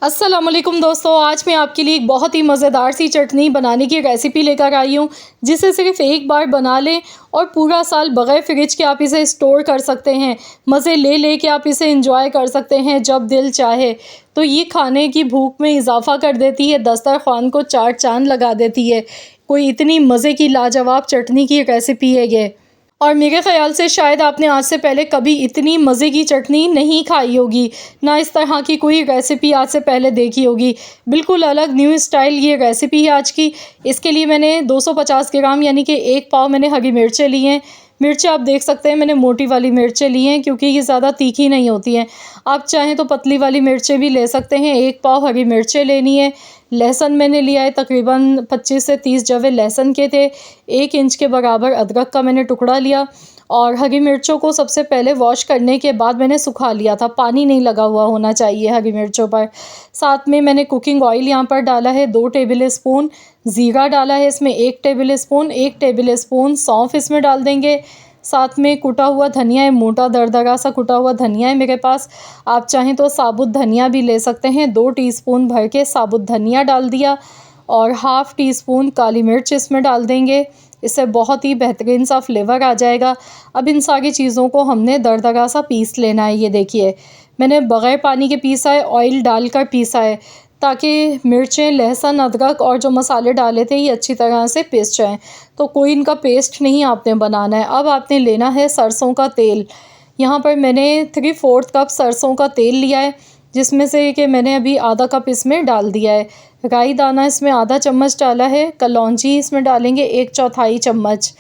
अस्सलामुअलैकुम दोस्तों, आज मैं आपके लिए एक बहुत ही मज़ेदार सी चटनी बनाने की रेसिपी लेकर आई हूँ, जिसे सिर्फ एक बार बना लें और पूरा साल बग़ैर फ्रिज के आप इसे स्टोर कर सकते हैं। मज़े ले ले के आप इसे एंजॉय कर सकते हैं जब दिल चाहे। तो ये खाने की भूख में इजाफ़ा कर देती है, दस्तरख़्वान को चार चाँद लगा देती है। कोई इतनी मज़े की लाजवाब चटनी की रेसिपी है ये। और मेरे ख़्याल से शायद आपने आज से पहले कभी इतनी मज़े की चटनी नहीं खाई होगी, ना इस तरह की कोई रेसिपी आज से पहले देखी होगी। बिल्कुल अलग न्यू स्टाइल ये रेसिपी है आज की। इसके लिए मैंने 250 ग्राम यानी कि 1 पाव मैंने हरी मिर्चें ली हैं। मिर्चें आप देख सकते हैं मैंने मोटी वाली मिर्चें ली हैं, क्योंकि ये ज़्यादा तीखी नहीं होती हैं। आप चाहें तो पतली वाली मिर्चें भी ले सकते हैं। 1 पाव हरी मिर्चें लेनी है। लहसुन मैंने लिया है, तकरीबन 25 से 30 जवे लहसुन के थे। 1 इंच के बराबर अदरक का मैंने टुकड़ा लिया। और हरी मिर्चों को सबसे पहले वॉश करने के बाद मैंने सुखा लिया था, पानी नहीं लगा हुआ होना चाहिए हरी मिर्चों पर। साथ में मैंने कुकिंग ऑयल यहाँ पर डाला है 2 टेबल स्पून, ज़ीरा डाला है इसमें 1 टेबल स्पून, 1 टेबल स्पून सौंफ इसमें डाल देंगे। साथ में कुटा हुआ धनिया है, मोटा दरदरा सा कुटा हुआ धनिया है मेरे पास। आप चाहें तो साबुत धनिया भी ले सकते हैं। 2 टीस्पून भर के साबुत धनिया डाल दिया और हाफ़ टी स्पून काली मिर्च इसमें डाल देंगे। इससे बहुत ही बेहतरीन सा फ्लेवर आ जाएगा। अब इन सारी चीज़ों को हमने दरदरा सा पीस लेना है। ये देखिए मैंने बग़ैर पानी के पीसा है, ऑयल डालकर पीसा है, ताकि मिर्चें, लहसुन, अदरक और जो मसाले डाले थे ये अच्छी तरह से पिस जाएँ। तो कोई इनका पेस्ट नहीं आपने बनाना है। अब आपने लेना है सरसों का तेल। यहाँ पर मैंने 3/4 कप सरसों का तेल लिया है, जिसमें से कि मैंने अभी आधा कप इसमें डाल दिया है। राई दाना इसमें आधा चम्मच डाला है। कलौंजी इसमें डालेंगे 1/4 चम्मच।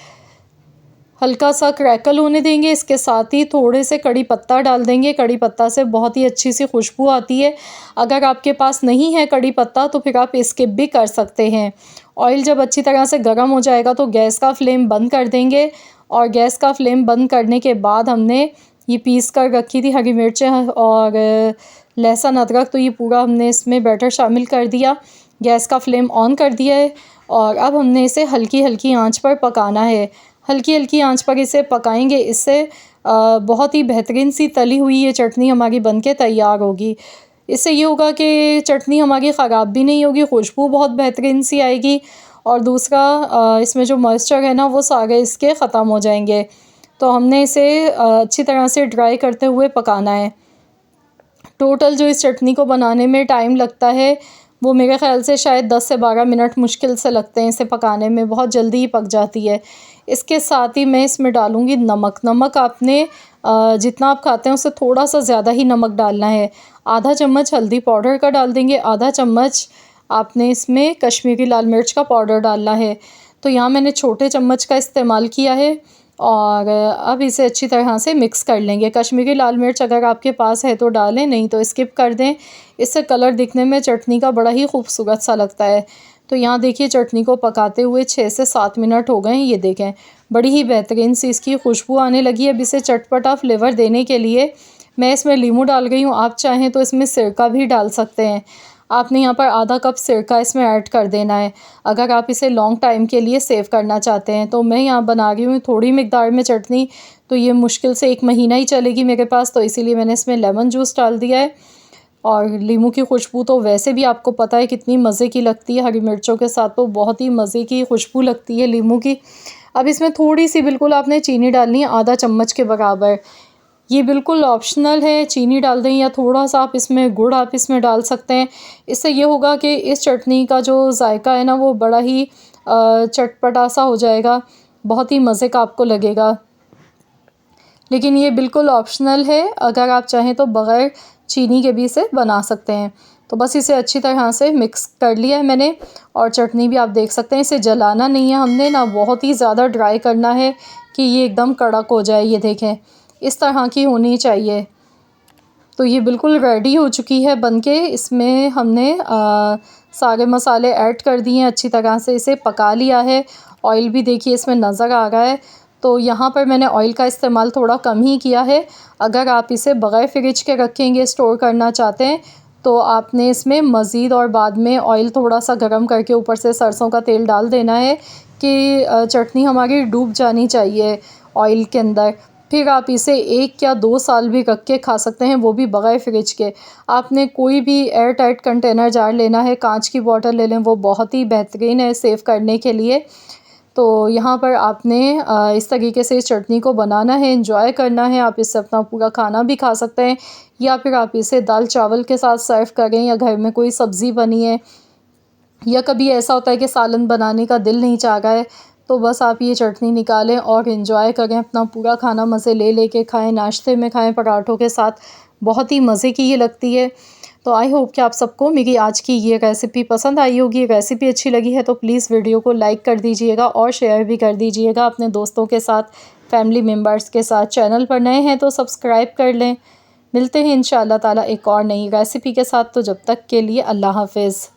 हल्का सा क्रैकल होने देंगे। इसके साथ ही थोड़े से कड़ी पत्ता डाल देंगे। कड़ी पत्ता से बहुत ही अच्छी सी खुशबू आती है। अगर आपके पास नहीं है कड़ी पत्ता तो फिर आप स्किप भी कर सकते हैं। ऑयल जब अच्छी तरह से गर्म हो जाएगा तो गैस का फ्लेम बंद कर देंगे। और गैस का फ्लेम बंद करने के बाद हमने ये पीस कर रखी थी हरी मिर्चें और लहसुन, अदरक, तो ये पूरा हमने इसमें बैटर शामिल कर दिया। गैस का फ्लेम ऑन कर दिया है और अब हमने इसे हल्की हल्की आंच पर पकाना है। हल्की हल्की आंच पर इसे पकाएंगे। इससे बहुत ही बेहतरीन सी तली हुई ये चटनी हमारी बनके तैयार होगी। इससे ये होगा कि चटनी हमारी ख़राब भी नहीं होगी, खुशबू बहुत बेहतरीन सी आएगी। और दूसरा इसमें जो मॉइस्चर है ना वो सारे इसके ख़त्म हो जाएंगे। तो हमने इसे अच्छी तरह से ड्राई करते हुए पकाना है। टोटल जो इस चटनी को बनाने में टाइम लगता है वो मेरे ख़्याल से शायद 10 से 12 मिनट मुश्किल से लगते हैं इसे पकाने में, बहुत जल्दी ही पक जाती है। इसके साथ ही मैं इसमें डालूँगी नमक। नमक आपने जितना आप खाते हैं उससे थोड़ा सा ज़्यादा ही नमक डालना है। आधा चम्मच हल्दी पाउडर का डाल देंगे, आधा चम्मच आपने इसमें कश्मीरी लाल मिर्च का पाउडर डालना है। तो यहाँ मैंने छोटे चम्मच का इस्तेमाल किया है। और अब इसे अच्छी तरह से मिक्स कर लेंगे। कश्मीरी लाल मिर्च अगर आपके पास है तो डालें, नहीं तो स्किप कर दें। इससे कलर दिखने में चटनी का बड़ा ही खूबसूरत सा लगता है। तो यहाँ देखिए चटनी को पकाते हुए 6 से 7 मिनट हो गए हैं। ये देखें बड़ी ही बेहतरीन सी इसकी खुशबू आने लगी है। अब इसे चटपटा फ्लेवर देने के लिए मैं इसमें नींबू डाल गई हूँ। आप चाहें तो इसमें सिरका भी डाल सकते हैं। आपने यहाँ पर आधा कप सिरका इसमें ऐड कर देना है, अगर आप इसे लॉन्ग टाइम के लिए सेव करना चाहते हैं। तो मैं यहाँ बना रही हूँ थोड़ी मिकदार में चटनी, तो ये मुश्किल से 1 महीना ही चलेगी मेरे पास, तो इसीलिए मैंने इसमें लेमन जूस डाल दिया है। और नींबू की खुशबू तो वैसे भी आपको पता है कितनी मज़े की लगती है, हरी मिर्चों के साथ तो बहुत ही मज़े की खुशबू लगती है नींबू की। अब इसमें थोड़ी सी बिल्कुल आपने चीनी डालनी है, आधा चम्मच के बराबर। ये बिल्कुल ऑप्शनल है, चीनी डाल दें या थोड़ा सा आप इसमें गुड़ आप इसमें डाल सकते हैं। इससे ये होगा कि इस चटनी का जो जायका है ना वो बड़ा ही चटपटा सा हो जाएगा, बहुत ही मज़े का आपको लगेगा। लेकिन ये बिल्कुल ऑप्शनल है, अगर आप चाहें तो बग़ैर चीनी के भी इसे बना सकते हैं। तो बस इसे अच्छी तरह से मिक्स कर लिया है मैंने। और चटनी भी आप देख सकते हैं, इसे जलाना नहीं है हमने, ना बहुत ही ज़्यादा ड्राई करना है कि ये एकदम कड़क हो जाए। ये देखें इस तरह की होनी चाहिए। तो ये बिल्कुल रेडी हो चुकी है बनके। इसमें हमने सारे मसाले ऐड कर दिए हैं, अच्छी तरह से इसे पका लिया है। ऑयल भी देखिए इसमें नज़र आ रहा है। तो यहाँ पर मैंने ऑयल का इस्तेमाल थोड़ा कम ही किया है। अगर आप इसे बग़ैर फ्रिज के रखेंगे, स्टोर करना चाहते हैं, तो आपने इसमें मज़ीद और बाद में ऑयल थोड़ा सा गर्म करके ऊपर से सरसों का तेल डाल देना है कि चटनी हमारी डूब जानी चाहिए ऑयल के अंदर। फिर आप इसे 1 या 2 साल भी रख के खा सकते हैं, वो भी बग़ैर फ्रिज के। आपने कोई भी एयर टाइट कंटेनर जार लेना है, कांच की बॉटल ले लें, वो बहुत ही बेहतरीन है सेव करने के लिए। तो यहाँ पर आपने इस तरीके से इस चटनी को बनाना है, एंजॉय करना है। आप इससे अपना पूरा खाना भी खा सकते हैं, या फिर आप इसे दाल चावल के साथ सर्व करें, या घर में कोई सब्ज़ी बनी है, या कभी ऐसा होता है कि सालन बनाने का दिल नहीं चाह रहा है, तो बस आप ये चटनी निकालें और एंजॉय करें। अपना पूरा खाना मज़े ले के खाएं, नाश्ते में खाएं, पराठों के साथ। बहुत ही मज़े की ये लगती है। तो आई होप कि आप सबको मेरी आज की ये रेसिपी पसंद आई होगी। रेसिपी अच्छी लगी है तो प्लीज़ वीडियो को लाइक कर दीजिएगा और शेयर भी कर दीजिएगा अपने दोस्तों के साथ, फैमिली मेम्बर्स के साथ। चैनल पर नए हैं तो सब्सक्राइब कर लें। मिलते हैं इंशाअल्लाह ताला एक और नई रेसिपी के साथ। तो जब तक के लिए अल्लाह हाफ़िज़।